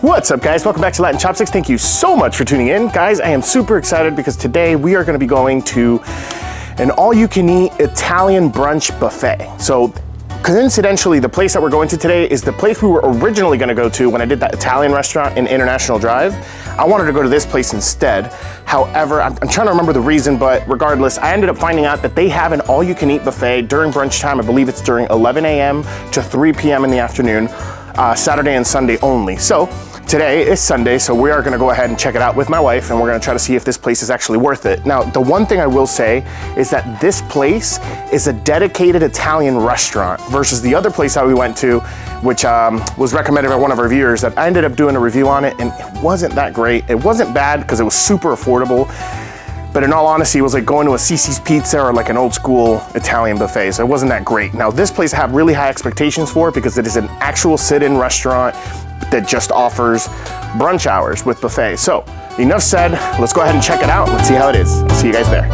What's up, guys? Welcome back to Latin Chopsticks. Thank you so much for tuning in. Guys, I am super excited because today we are going to be going to an all-you-can-eat Italian brunch buffet. So coincidentally, the place that we're going to today is the place we were originally going to go to when I did that Italian restaurant in International Drive. I wanted to go to this place instead. However, I'm trying to remember the reason, but regardless, I ended up finding out that they have an all-you-can-eat buffet during brunch time. I believe it's during 11 a.m. to 3 p.m. in the afternoon, Saturday and Sunday only. So today is Sunday, so we are gonna go ahead and check it out with my wife, and we're gonna try to see if this place is actually worth it. Now, the one thing I will say is that this place is a dedicated Italian restaurant versus the other place that we went to, which was recommended by one of our viewers that I ended up doing a review on it, and it wasn't that great. It wasn't bad because it was super affordable, but in all honesty, it was like going to a Cece's Pizza or like an old school Italian buffet, so it wasn't that great. Now, this place I have really high expectations for because it is an actual sit-in restaurant that just offers brunch hours with buffet. So enough said, let's go ahead and check it out. Let's see how it is. I'll see you guys there.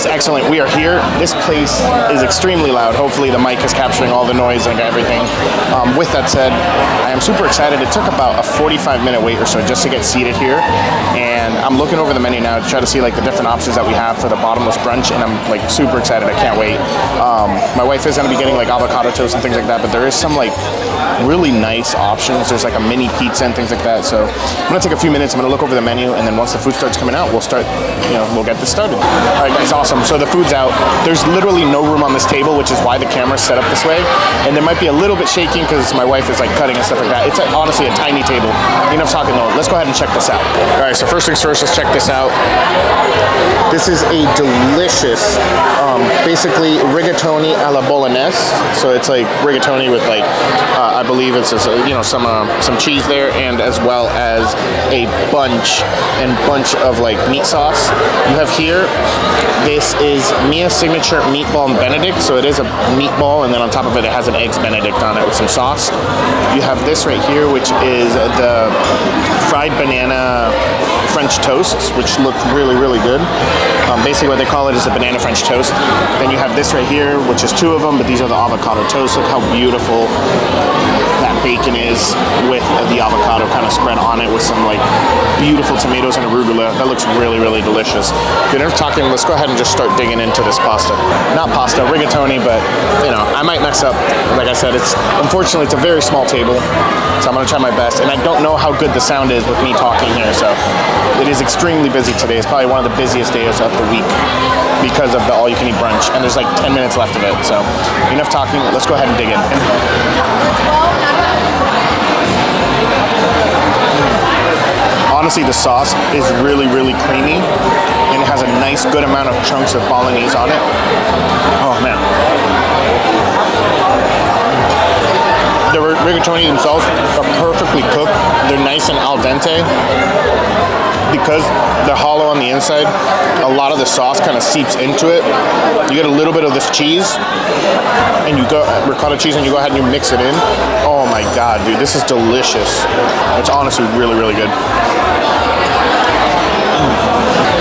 Excellent, we are here. This place is extremely loud. Hopefully the mic is capturing all the noise and everything. With that said, I am super excited. It took about a 45-minute wait or so just to get seated here. And I'm looking over the menu now to try to see like the different options that we have for the bottomless brunch, and I'm like super excited. I can't wait. My wife is gonna be getting like avocado toast and things like that, but there is some like really nice options. There's like a mini pizza and things like that. So I'm gonna take a few minutes, I'm gonna look over the menu, and then once the food starts coming out, we'll start, we'll get this started. All right, guys, awesome. So the food's out. There's literally no room on this table, which is why the camera's set up this way. And there might be a little bit shaking because my wife is like cutting and stuff like that. It's honestly a tiny table. Enough talking though. Let's go ahead and check this out. All right, so first things first, let's check this out. This is a delicious, basically rigatoni alla bolognese. So it's like rigatoni with like, I believe it's some cheese there, and as well as a bunch of like meat sauce. You have here, this is Mia's signature meatball and Benedict. So it is a meatball, and then on top of it, it has an eggs Benedict on it with some sauce. You have this right here, which is the fried banana French toasts, which look really, really good. Basically what they call it is a banana French toast. Then you have this right here, which is two of them, but these are the avocado toast. Look how beautiful that bacon is with the avocado kind of spread on it with some like beautiful tomatoes and arugula. That looks really, really delicious. Good enough talking, let's go ahead and just start digging into this pasta. Not pasta, rigatoni, but I might mess up. Like I said, unfortunately it's a very small table, so I'm gonna try my best. And I don't know how good the sound is with me talking here, so it is extremely busy today. It's probably one of the busiest days of the week because of the all-you-can-eat brunch, and there's like 10 minutes left of it. So enough talking, let's go ahead and dig in. Honestly, the sauce is really, really creamy, and it has a nice, good amount of chunks of bolognese on it. Oh man. The rigatoni themselves are perfectly cooked. They're nice and al dente. Because they're hollow on the inside, a lot of the sauce kind of seeps into it. You get a little bit of this cheese, and ricotta cheese, and you go ahead and you mix it in. Oh my God, dude, this is delicious. It's honestly really, really good.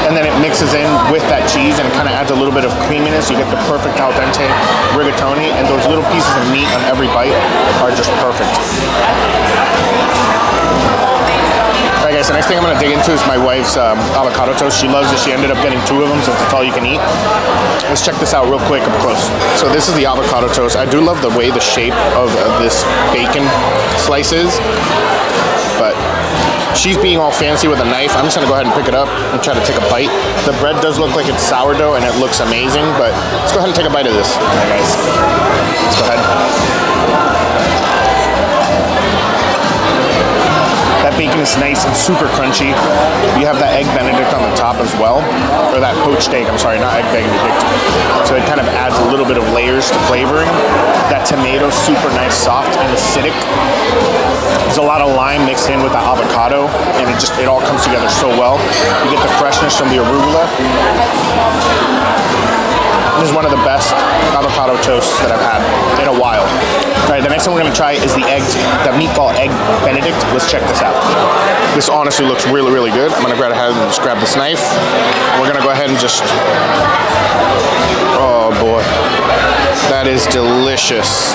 And then it mixes in with that cheese and kind of adds a little bit of creaminess. You get the perfect al dente rigatoni, and those little pieces of meat on every bite are just perfect. Alright guys, the next thing I'm going to dig into is my wife's avocado toast. She loves it. She ended up getting two of them since it's all you can eat. Let's check this out real quick up close. So this is the avocado toast. I do love the way the shape of this bacon slice is, but she's being all fancy with a knife. I'm just going to go ahead and pick it up and try to take a bite. The bread does look like it's sourdough and it looks amazing, but let's go ahead and take a bite of this. Alright guys, let's go ahead. That bacon is nice and super crunchy. You have that egg Benedict on the top as well, or that poached egg, I'm sorry, not egg Benedict. So it kind of adds a little bit of layers to flavoring. That tomato, super nice, soft and acidic. There's a lot of lime mixed in with the avocado, and it all comes together so well. You get the freshness from the arugula. This is one of the best avocado avocado toast that I've had in a while. All right, the next one we're gonna try is the meatball egg Benedict. Let's check this out. This honestly looks really, really good. I'm gonna go ahead and just grab this knife. And we're gonna go ahead and just, oh boy, that is delicious.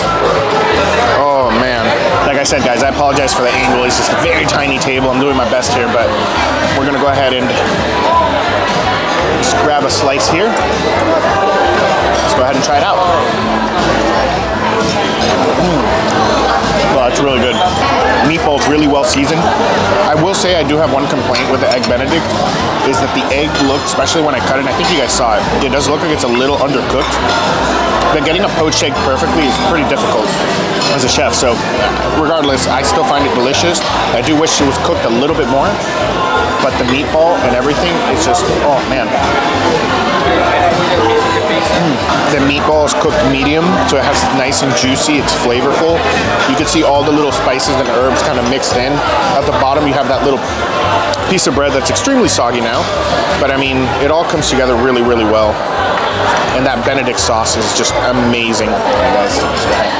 Oh man. Like I said, guys, I apologize for the angle. It's just a very tiny table. I'm doing my best here, but we're gonna go ahead and just grab a slice here. Let's go ahead and try it out. Well, it's really good. Meatball's really well seasoned. I will say I do have one complaint with the egg Benedict, is that the egg looked, especially when I cut it, I think you guys saw it, it does look like it's a little undercooked. But getting a poached egg perfectly is pretty difficult as a chef. So regardless, I still find it delicious. I do wish it was cooked a little bit more, but the meatball and everything is just, oh man. The meatball is cooked medium, so it has nice and juicy, it's flavorful. You can see all the little spices and herbs kind of mixed in. At the bottom you have that little piece of bread that's extremely soggy now, but I mean, it all comes together really, really well. And that Benedict sauce is just amazing. Alright guys, let's go ahead.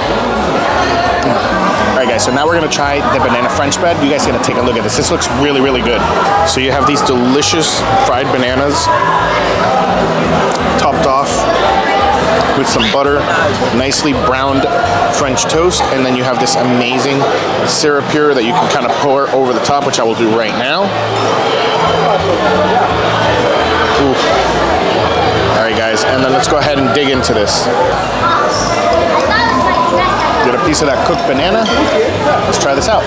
Alright guys, so now we're gonna try the banana French bread. You guys are gonna take a look at this. This looks really, really good. So you have these delicious fried bananas topped off with some butter, nicely browned French toast, and then you have this amazing syrup here that you can kind of pour over the top, which I will do right now. Ooh. All right, guys, and then let's go ahead and dig into this. Get a piece of that cooked banana. Let's try this out.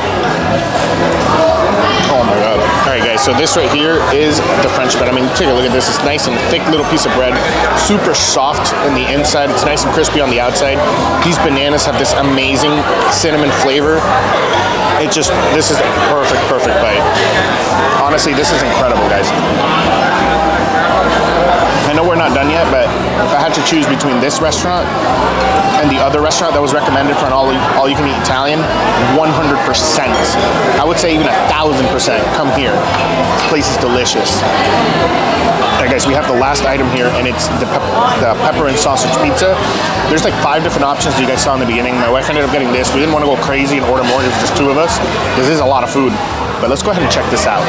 Oh my god. Alright guys, so this right here is the French bread. I mean, take a look at this. It's nice and thick little piece of bread. Super soft in the inside. It's nice and crispy on the outside. These bananas have this amazing cinnamon flavor. It just, this is a perfect bite. Honestly, this is incredible, guys. I know we're not done yet, but if I had to choose between this restaurant and the other restaurant that was recommended for an all-you-can-eat Italian, 100%. I would say even 1,000%. Come here. This place is delicious. Alright guys, we have the last item here, and it's the pepper and sausage pizza. There's like 5 different options that you guys saw in the beginning. My wife ended up getting this. We didn't want to go crazy and order more. It was just 2 of us. This is a lot of food. But let's go ahead and check this out.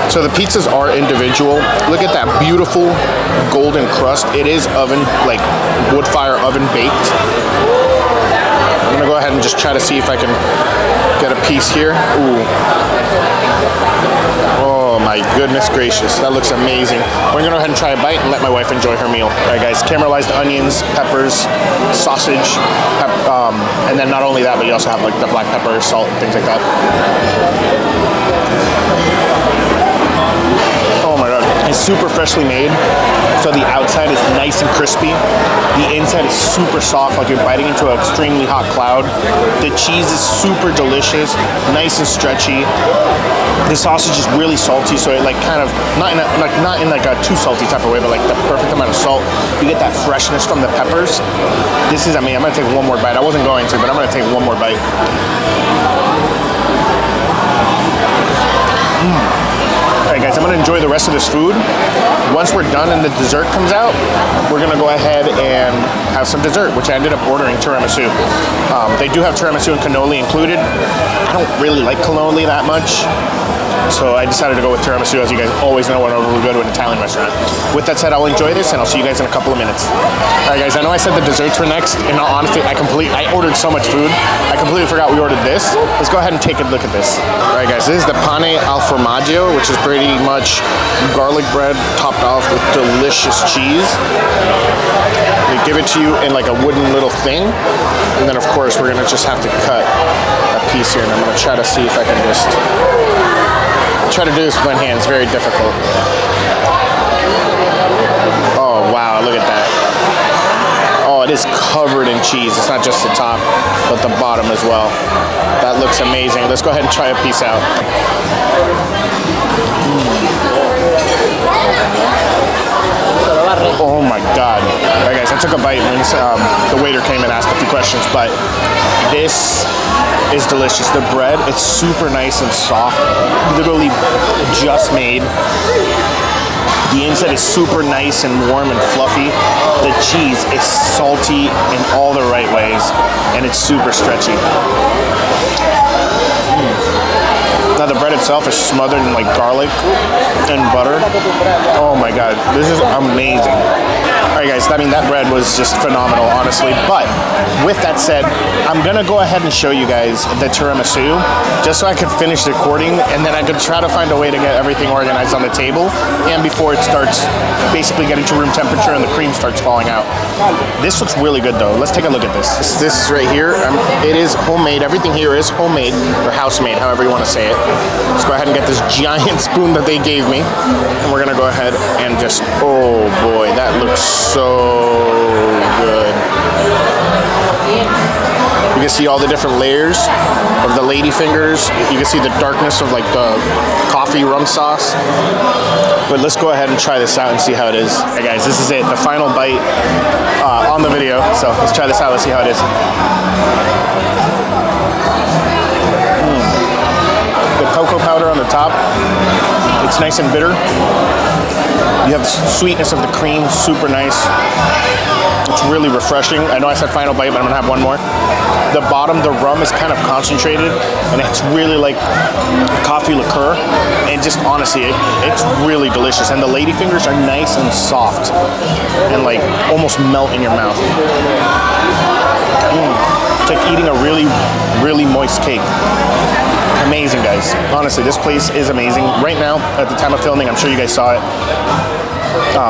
So the pizzas are individual. Look at that beautiful golden crust. It is oven, like wood fire oven baked. I'm gonna go ahead and just try to see if I can get a piece here. Ooh. Oh my goodness gracious, that looks amazing. We're gonna go ahead and try a bite and let my wife enjoy her meal. All right guys, caramelized onions, peppers, sausage, and then not only that, but you also have like the black pepper, salt, and things like that. Oh my god, it's super freshly made. So the outside is nice and crispy. The inside is super soft, like you're biting into an extremely hot cloud. The cheese is super delicious, nice and stretchy. The sausage is really salty, so it like kind of not in a too salty type of way, but like the perfect amount of salt. You get that freshness from the peppers. This is, I mean, I'm gonna take one more bite. I wasn't going to, but I'm gonna take one more bite. Alright guys, I'm gonna enjoy the rest of this food. Once we're done and the dessert comes out, we're gonna go ahead and have some dessert, which I ended up ordering tiramisu. They do have tiramisu and cannoli included. I don't really like cannoli that much, so I decided to go with tiramisu, as you guys always know whenever we go to an Italian restaurant. With that said, I'll enjoy this, and I'll see you guys in a couple of minutes. Alright guys, I know I said the desserts were next, and honestly, I ordered so much food, I completely forgot we ordered this. Let's go ahead and take a look at this. Alright guys, this is the pane al formaggio, which is pretty much garlic bread topped off with delicious cheese. They give it to you in like a wooden little thing, and then of course we're gonna just have to cut a piece here, and I'm gonna try to see if I can just try to do this with my hands. Very difficult. Oh wow, look at that. Oh, it is covered in cheese. It's not just the top, but the bottom as well. That looks amazing. Let's go ahead and try a piece out. Oh my god. Alright guys, I took a bite when the waiter came and asked a few questions, but this is delicious. The bread, it's super nice and soft, literally just made. The inside is super nice and warm and fluffy. The cheese is salty in all the right ways, and it's super stretchy. Now the bread itself is smothered in like garlic and butter. Oh my god, this is amazing. Alright guys, I mean that bread was just phenomenal, honestly. But with that said, I'm gonna go ahead and show you guys the tiramisu, just so I could finish recording, and then I could try to find a way to get everything organized on the table, and before it starts basically getting to room temperature and the cream starts falling out. This looks really good though. Let's take a look at this. This is right here. It is homemade. Everything here is homemade, or house-made, however you want to say it. Let's go ahead and get this giant spoon that they gave me, and we're gonna go ahead and just, oh boy, that looks so good. You can see all the different layers of the lady fingers. You can see the darkness of like the coffee rum sauce. But let's go ahead and try this out and see how it is. Hey guys, this is it, the final bite on the video. So let's try this out, let's see how it is. The cocoa powder on the top, it's nice and bitter. You have the sweetness of the cream, super nice. It's really refreshing. I know I said final bite, but I'm gonna have one more. The bottom, the rum is kind of concentrated, and it's really like coffee liqueur. And just honestly, it's really delicious. And the lady fingers are nice and soft, and like almost melt in your mouth. It's like eating a really, really moist cake. Amazing, guys. Honestly, this place is amazing. Right now, at the time of filming, I'm sure you guys saw it.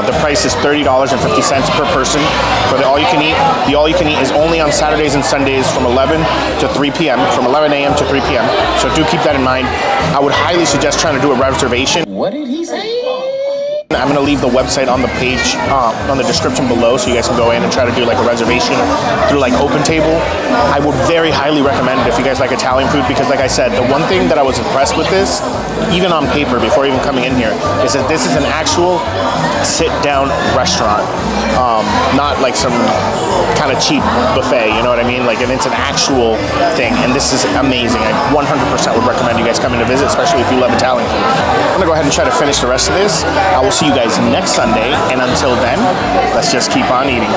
The price is $30.50 per person for the all-you-can-eat. The all-you-can-eat is only on Saturdays and Sundays from 11 to 3 p.m., from 11 a.m. to 3 p.m. So do keep that in mind. I would highly suggest trying to do a reservation. What did he say? I'm going to leave the website on the page, on the description below, so you guys can go in and try to do like a reservation through like OpenTable. I would very highly recommend it if you guys like Italian food, because like I said, the one thing that I was impressed with this, even on paper, before even coming in here, is that this is an actual sit-down restaurant. Not like some kind of cheap buffet, you know what I mean? Like, and it's an actual thing, and this is amazing. I 100% would recommend you guys coming to visit, especially if you love Italian food. I'm gonna go ahead and try to finish the rest of this. I will see you guys next Sunday, and until then, let's just keep on eating.